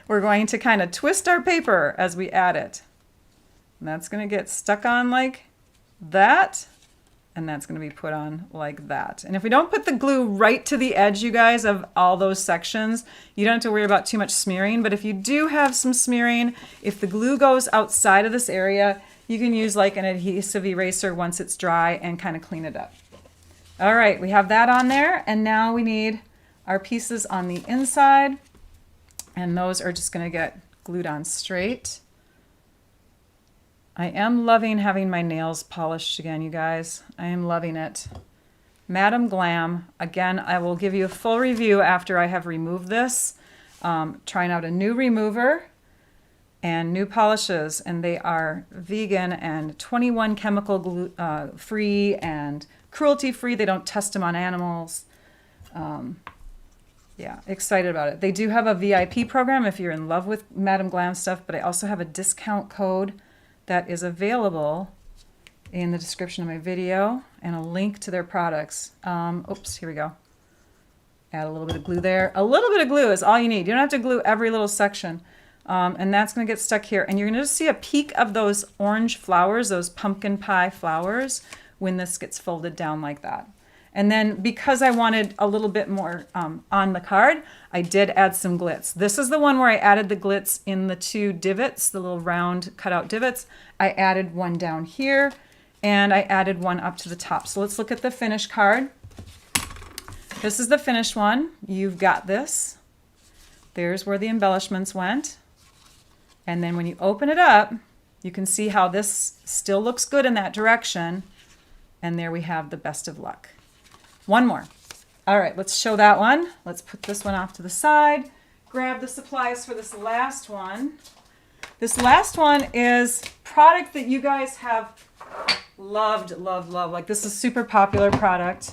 We're going to kind of twist our paper as we add it. And that's going to get stuck on like that. And that's going to be put on like that. And if we don't put the glue right to the edge, you guys, of all those sections, you don't have to worry about too much smearing. But if you do have some smearing, if the glue goes outside of this area, you can use like an adhesive eraser once it's dry and kind of clean it up. All right, we have that on there. And now we need our pieces on the inside. And those are just going to get glued on straight. I am loving having my nails polished again, you guys. I am loving it. Madam Glam, again, I will give you a full review after I have removed this. Trying out a new remover and new polishes, and they are vegan and 21 chemical free and cruelty free. They don't test them on animals. Yeah, excited about it. They do have a VIP program if you're in love with Madam Glam stuff, but I also have a discount code that is available in the description of my video and a link to their products. Oops, here we go. Add a little bit of glue there. A little bit of glue is all you need. You don't have to glue every little section. And that's going to get stuck here. And you're going to just see a peek of those orange flowers, those pumpkin pie flowers, when this gets folded down like that. And then because I wanted a little bit more on the card, I did add some glitz. This is the one where I added the glitz in the two divots, the little round cutout divots. I added one down here and I added one up to the top. So let's look at the finished card. This is the finished one. You've got this. There's where the embellishments went. And then when you open it up, you can see how this still looks good in that direction. And there we have the best of luck. One more. All right, let's show that one. Let's put this one off to the side. Grab the supplies for this last one. This last one is product that you guys have loved. Like this is super popular product.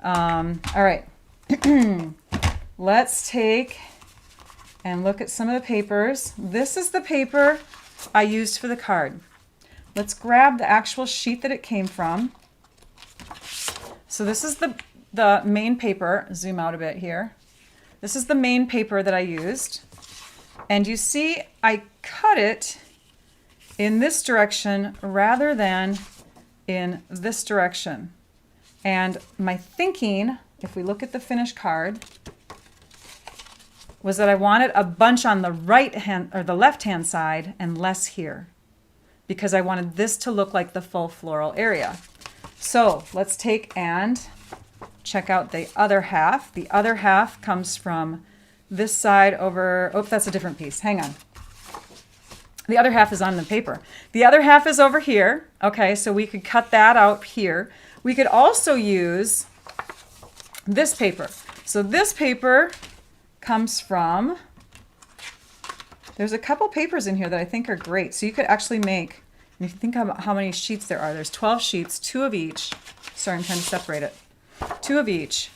All right. Let's take and look at some of the papers. This is the paper I used for the card. Let's grab the actual sheet that it came from. So this is the main paper. Zoom out a bit here. This is the main paper that I used. And you see I cut it in this direction rather than in this direction. And my thinking, if we look at the finished card, was that I wanted a bunch on the right hand or the left hand side and less here because I wanted this to look like the full floral area. So let's take and check out the other half. The other half comes from this side over, oh, that's a different piece. Hang on. The other half is on the paper. The other half is over here. Okay, so we could cut that out here. We could also use this paper. So this paper comes from, there's a couple papers in here that I think are great. So you could actually make, and if you think about how many sheets there are, there's 12 sheets, 2 of each. Sorry, I'm trying to separate it. 2 of each.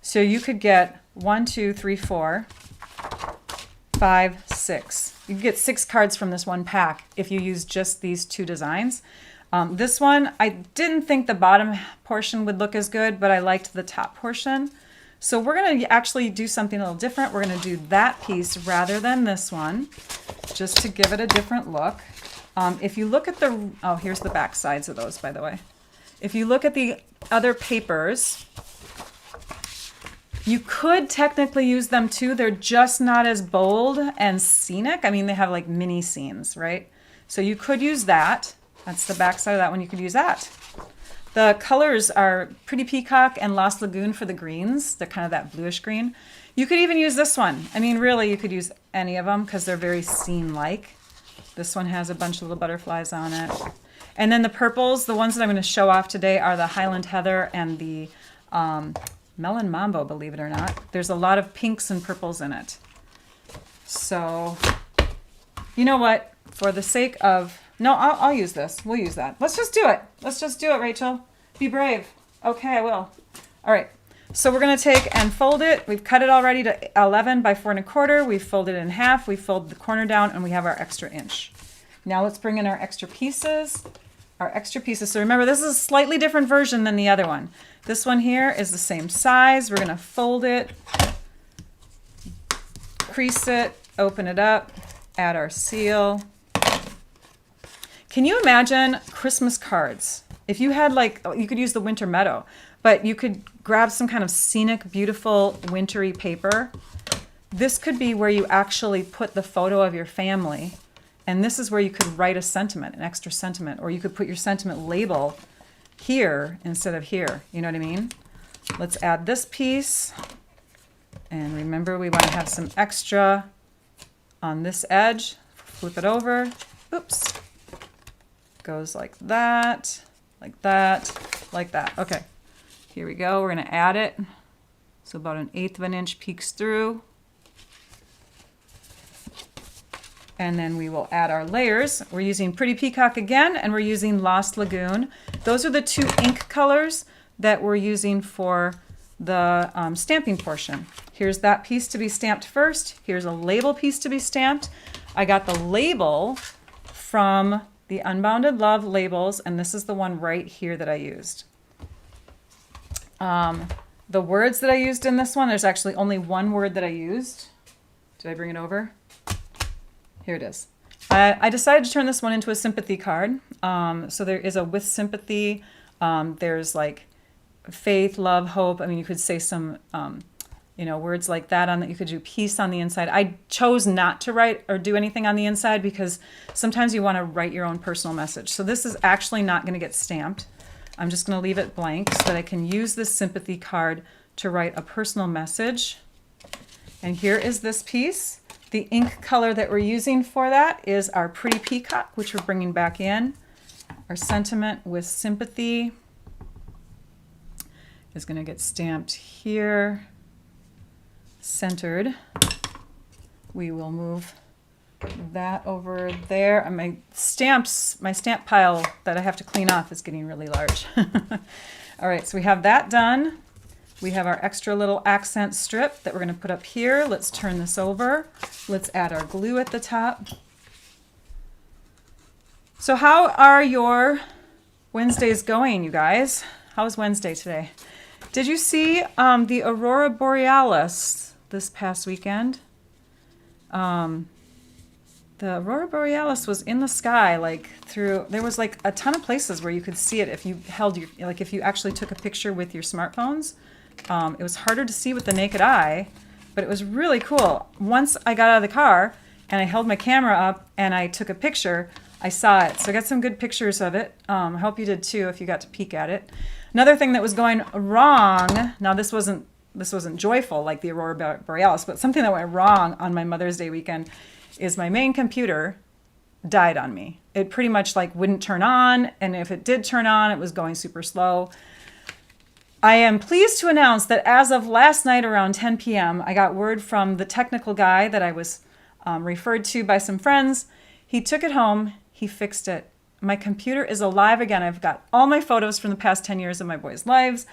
So you could get 1, 2, 3, 4, 5, 6. You can get 6 cards from this one pack if you use just these 2 designs. This one, I didn't think the bottom portion would look as good, but I liked the top portion. So we're going to actually do something a little different. We're going to do that piece rather than this one, just to give it a different look. If you look at the, oh, here's the back sides of those, by the way. If you look at the other papers, You could technically use them too. They're just not as bold and scenic. I mean, they have like mini scenes, right? So you could use that. That's the back side of that one. You could use that. The colors are Pretty Peacock and Lost Lagoon for the greens. They're kind of that bluish green. You could even use this one. I mean, really, you could use any of them because they're very scene-like. This one has a bunch of little butterflies on it. And then the purples, the ones that I'm going to show off today are the Highland Heather and the Melon Mambo, believe it or not. There's a lot of pinks and purples in it. So, you know what? For the sake of... No, I'll use this. We'll use that. Let's just do it. Let's just do it, Rachel. Be brave. Okay, I will. All right. So we're going to take and fold it. We've cut it already to 11 by 4 1/4. We've folded it in half. We fold the corner down, and we have our extra inch. Now let's bring in our extra pieces. So remember, this is a slightly different version than the other one. This one here is the same size. We're going to fold it, crease it, open it up, add our seal. Can you imagine Christmas cards? If you had like, you could use the winter meadow, but you could grab some kind of scenic, beautiful, wintry paper. This could be where you actually put the photo of your family. And this is where you could write a sentiment, an extra sentiment, or you could put your sentiment label here instead of here. You know what I mean? Let's add this piece. And remember, we want to have some extra on this edge. Flip it over. Oops. Goes like that, like that, like that. Okay, here we go. We're going to add it. So about 1/8 of an inch peeks through. And then we will add our layers. We're using Pretty Peacock again, and we're using Lost Lagoon. Those are the two ink colors that we're using for the stamping portion. Here's that piece to be stamped first. Here's a label piece to be stamped. I got the label from the Unbounded Love labels, and this is the one right here that I used. The words that I used in this one, there's actually only one word that I used. Did I bring it over? Here it is. I decided to turn this one into a sympathy card. So there is a with sympathy. There's like faith, love, hope. I mean, you could say some, words like that on that. You could do peace on the inside. I chose not to write or do anything on the inside because sometimes you want to write your own personal message. So this is actually not going to get stamped. I'm just going to leave it blank so that I can use this sympathy card to write a personal message. And here is this piece. The ink color that we're using for that is our Pretty Peacock, which we're bringing back in. Our sentiment with sympathy is going to get stamped here, centered. We will move that over there. And my stamp pile that I have to clean off is getting really large. All right, so we have that done. We have our extra little accent strip that we're going to put up here. Let's turn this over. Let's add our glue at the top. So how are your Wednesdays going, you guys? How's Wednesday today? Did you see the Aurora Borealis this past weekend? The Aurora Borealis was in the sky, there was like a ton of places where you could see it if you if you actually took a picture with your smartphones. It was harder to see with the naked eye, but it was really cool. Once I got out of the car and I held my camera up and I took a picture, I saw it. So I got some good pictures of it. I hope you did too if you got to peek at it. Another thing that was going wrong, now this wasn't joyful like the Aurora Borealis, but something that went wrong on my Mother's Day weekend is my main computer died on me. It pretty much wouldn't turn on, and if it did turn on, it was going super slow. I am pleased to announce that as of last night around 10 p.m., I got word from the technical guy that I was referred to by some friends. He took it home. He fixed it. My computer is alive again. I've got all my photos from the past 10 years of my boys' lives.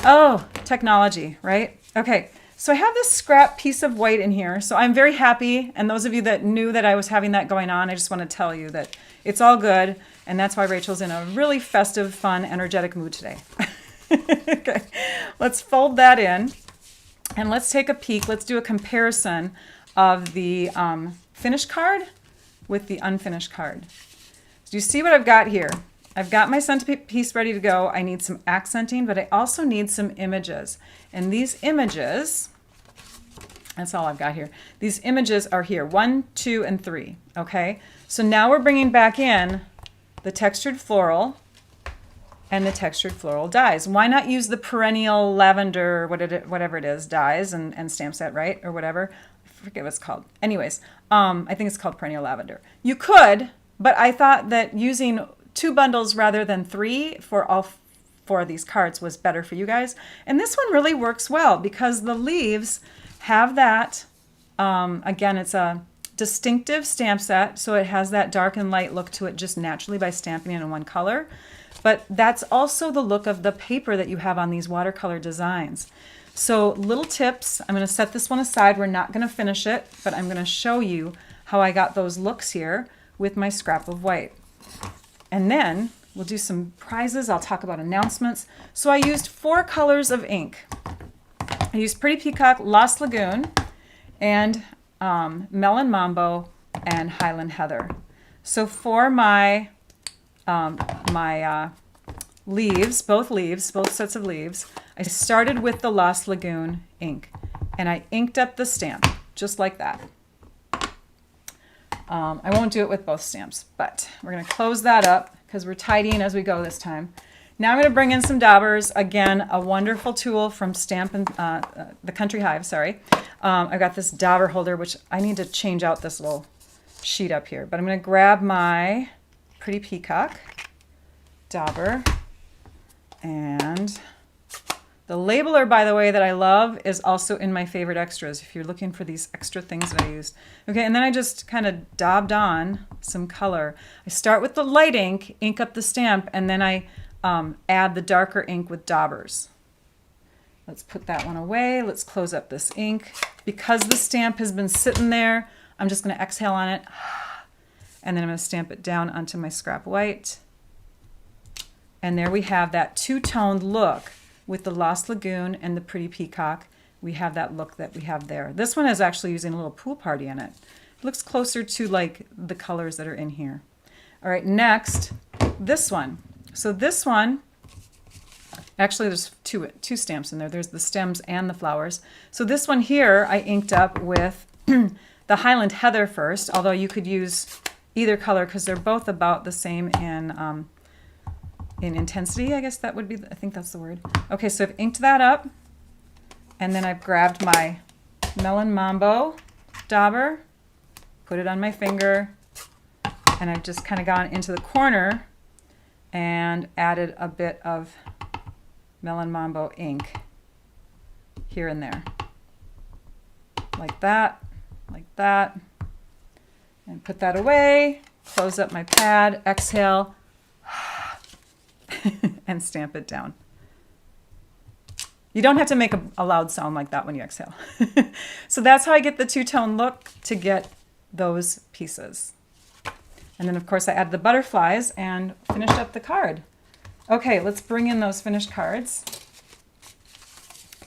Oh, technology, right? Okay, so I have this scrap piece of white in here. So I'm very happy. And those of you that knew that I was having that going on, I just want to tell you that it's all good. And that's why Rachel's in a really festive, fun, energetic mood today. Okay, let's fold that in and let's take a peek. Let's do a comparison of the finished card with the unfinished card. Do you see what I've got here? I've got my centerpiece ready to go. I need some accenting, but I also need some images. And these images, that's all I've got here. These images are here, 1, 2, and 3, okay? So now we're bringing back in the textured floral and the textured floral dies. Why not use the perennial lavender, whatever it is, dies and stamp set, right? Or whatever. I forget what it's called. Anyways, I think it's called perennial lavender. You could, but I thought that using 2 bundles rather than 3 for all 4 of these cards was better for you guys. And this one really works well because the leaves have that, again, it's a distinctive stamp set, so it has that dark and light look to it just naturally by stamping it in one color. But that's also the look of the paper that you have on these watercolor designs. So little tips, I'm going to set this one aside. We're not going to finish it, but I'm going to show you how I got those looks here with my scrap of white. And then we'll do some prizes. I'll talk about announcements. So I used 4 colors of ink. I used Pretty Peacock, Lost Lagoon, and Melon Mambo and Highland Heather. So for my leaves, both sets of leaves, I started with the Lost Lagoon ink, and I inked up the stamp just like that. I won't do it with both stamps, but we're going to close that up because we're tidying as we go this time. Now I'm going to bring in some daubers. Again, a wonderful tool from the Country Hive, sorry. I've got this dauber holder, which I need to change out this little sheet up here, but I'm going to grab my Pretty Peacock dauber, and the labeler, by the way, that I love is also in my favorite extras if you're looking for these extra things that I used. Okay, and then I just kind of daubed on some color. I start with the light ink, ink up the stamp, and then I add the darker ink with daubers. Let's put that one away. Let's close up this ink. Because the stamp has been sitting there, I'm just going to exhale on it, and then I'm going to stamp it down onto my scrap white. And there we have that two-toned look with the Lost Lagoon and the Pretty Peacock. We have that look that we have there. This one is actually using a little pool party in it. It looks closer to like the colors that are in here. All right, next, this one. So this one, actually there's two stamps in there. There's the stems and the flowers. So this one here I inked up with the Highland Heather first, although you could use either color because they're both about the same in intensity, I guess that would be, I think that's the word. Okay, so I've inked that up, and then I've grabbed my Melon Mambo dauber, put it on my finger, and I've just kind of gone into the corner and added a bit of Melon Mambo ink here and there. Like that, and put that away, close up my pad, exhale, and stamp it down. You don't have to make a loud sound like that when you exhale. So that's how I get the two-tone look to get those pieces. And then of course I added the butterflies and finished up the card. Okay, let's bring in those finished cards.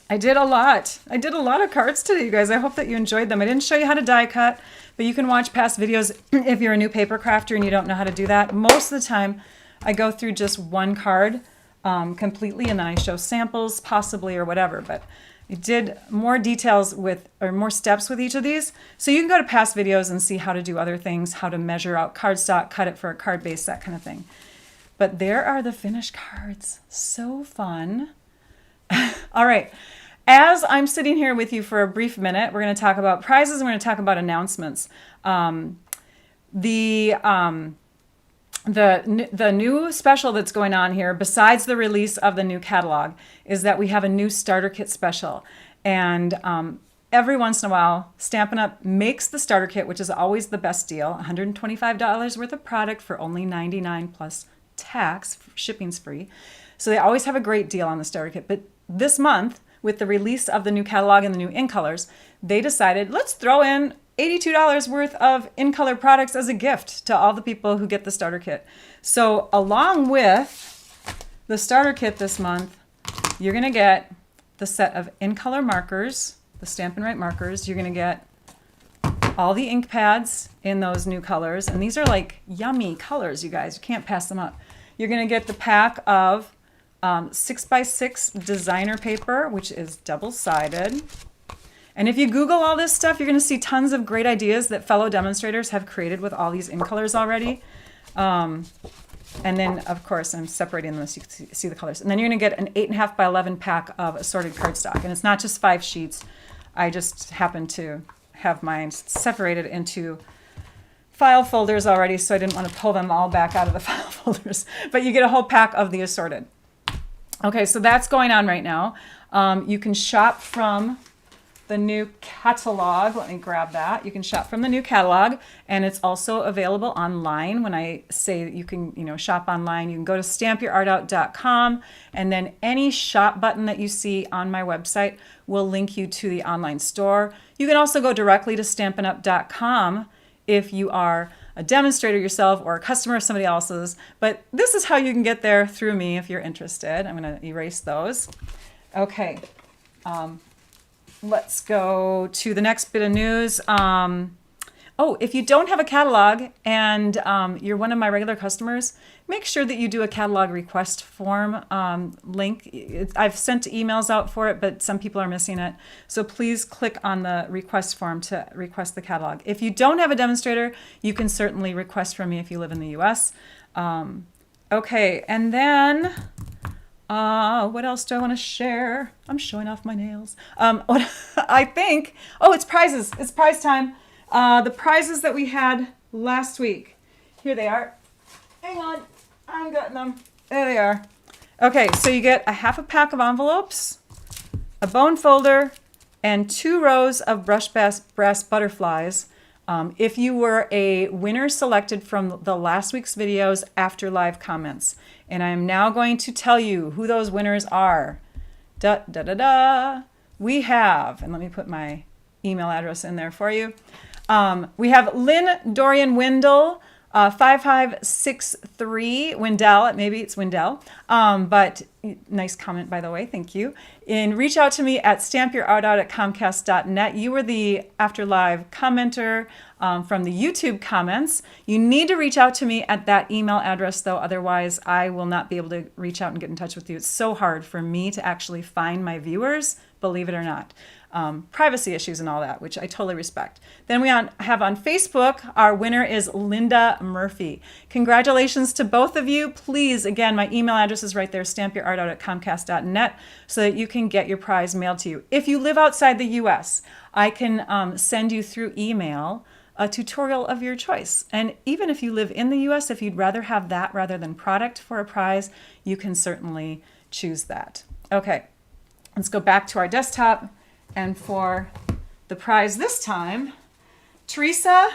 I did a lot of cards today, you guys. I hope that you enjoyed them. I didn't show you how to die cut, but you can watch past videos if you're a new paper crafter and you don't know how to do that. Most of the time, I go through just one card completely, and then I show samples possibly or whatever, but I did more details with, or more steps with each of these. So you can go to past videos and see how to do other things, how to measure out cardstock, cut it for a card base, that kind of thing. But there are the finished cards. So fun. All right. As I'm sitting here with you for a brief minute, we're going to talk about prizes and we're going to talk about announcements. The new special that's going on here, besides the release of the new catalog, is that we have a new starter kit special. And every once in a while, Stampin' Up! Makes the starter kit, which is always the best deal, $125 worth of product for only $99 plus tax, shipping's free. So they always have a great deal on the starter kit. But this month, with the release of the new catalog and the new in colors, they decided, let's throw in $82 worth of in-color products as a gift to all the people who get the starter kit. So along with the starter kit this month, you're going to get the set of in-color markers, the Stampin' Right markers. You're going to get all the ink pads in those new colors. And these are like yummy colors, you guys. You can't pass them up. You're going to get the pack of 6x6 designer paper, which is double-sided. And if you Google all this stuff, you're going to see tons of great ideas that fellow demonstrators have created with all these in colors already. And then, of course, I'm separating them so you can see the colors. And then you're going to get an 8.5 by 11 pack of assorted cardstock. And it's not just 5 sheets. I just happen to have mine separated into file folders already, so I didn't want to pull them all back out of the file folders. But you get a whole pack of the assorted. Okay, so that's going on right now. You can shop from the new catalog. Let me grab that. You can shop from the new catalog, and it's also available online. When I say that you can, shop online, you can go to stampyourartout.com, and then any shop button that you see on my website will link you to the online store. You can also go directly to stampinup.com if you are a demonstrator yourself or a customer of somebody else's. But this is how you can get there through me if you're interested. I'm going to erase those. Okay. Let's go to the next bit of news. If you don't have a catalog and you're one of my regular customers, make sure that you do a catalog request form link. I've sent emails out for it, but some people are missing it. So please click on the request form to request the catalog. If you don't have a demonstrator, you can certainly request from me if you live in the US. Okay, and then what else do I want to share? I'm showing off my nails. I think, it's prizes. It's prize time. The prizes that we had last week. Here they are. Hang on. I'm getting them. There they are. Okay, so you get a half a pack of envelopes, a bone folder, and 2 rows of brushed brass butterflies. If you were a winner selected from the last week's videos after live comments. And I am now going to tell you who those winners are. We have, and let me put my email address in there for you. We have Lynn Dorian Windle, 5563 Windell. Maybe it's Windell, but nice comment, by the way. Thank you. And reach out to me at stampyourartout@comcast.net. You were the After Live commenter from the YouTube comments. You need to reach out to me at that email address, though. Otherwise, I will not be able to reach out and get in touch with you. It's so hard for me to actually find my viewers, believe it or not. Privacy issues and all that, which I totally respect. Then we have on Facebook, our winner is Linda Murphy. Congratulations to both of you. Please, again, my email address is right there, stampyourartout@comcast.net, so that you can get your prize mailed to you. If you live outside the US, I can send you through email a tutorial of your choice. And even if you live in the US, if you'd rather have that rather than product for a prize, you can certainly choose that. Okay, let's go back to our desktop. And for the prize this time, Teresa,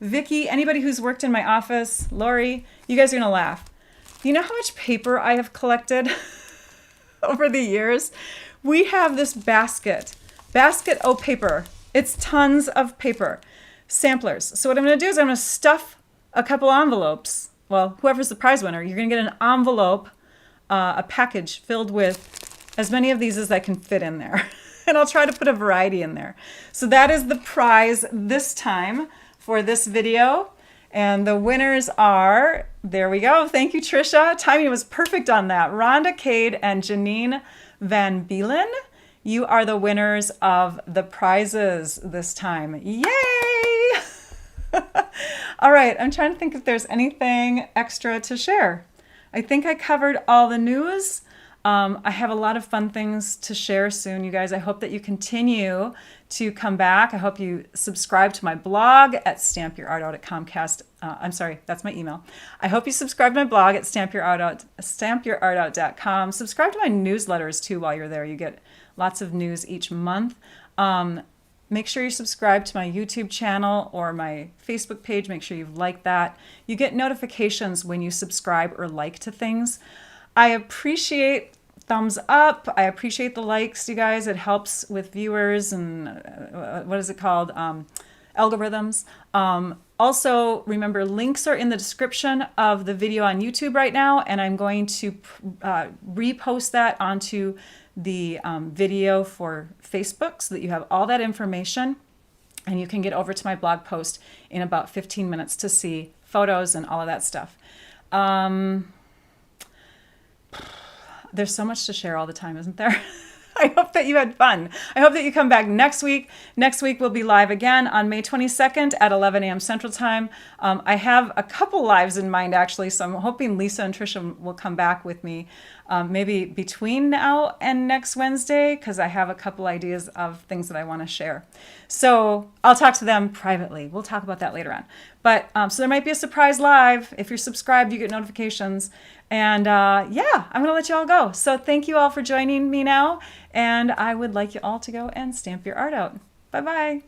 Vicky, anybody who's worked in my office, Lori, you guys are gonna laugh. You know how much paper I have collected over the years? We have this basket o' paper. It's tons of paper, samplers. So what I'm gonna do is I'm gonna stuff a couple envelopes. Well, whoever's the prize winner, you're gonna get an envelope, a package filled with as many of these as I can fit in there. And I'll try to put a variety in there. So that is the prize this time for this video. And the winners are, there we go. Thank you, Trisha. Timing was perfect on that. Rhonda Cade and Janine Van Beelen. You are the winners of the prizes this time. Yay! All right, I'm trying to think if there's anything extra to share. I think I covered all the news. I have a lot of fun things to share soon, you guys. I hope that you continue to come back. I hope you subscribe to my blog at stampyourartout@comcast. I'm sorry, that's my email. I hope you subscribe to my blog at stampyourartout.com. Subscribe to my newsletters too while you're there. You get lots of news each month. Make sure you subscribe to my YouTube channel or my Facebook page. Make sure you've liked that. You get notifications when you subscribe or like to things. I appreciate thumbs up. I appreciate the likes, you guys. It helps with viewers and what is it called? Algorithms. Also, remember, links are in the description of the video on YouTube right now, and I'm going to repost that onto the video for Facebook so that you have all that information, and you can get over to my blog post in about 15 minutes to see photos and all of that stuff. There's so much to share all the time, isn't there? I hope that you had fun. I hope that you come back next week. Next week we'll be live again on May 22nd at 11 a.m. Central Time. I have a couple lives in mind actually, so I'm hoping Lisa and Trisha will come back with me maybe between now and next Wednesday, because I have a couple ideas of things that I want to share. So I'll talk to them privately. We'll talk about that later on. But so there might be a surprise live. If you're subscribed, you get notifications. And yeah, I'm going to let you all go. So thank you all for joining me now. And I would like you all to go and stamp your art out. Bye-bye.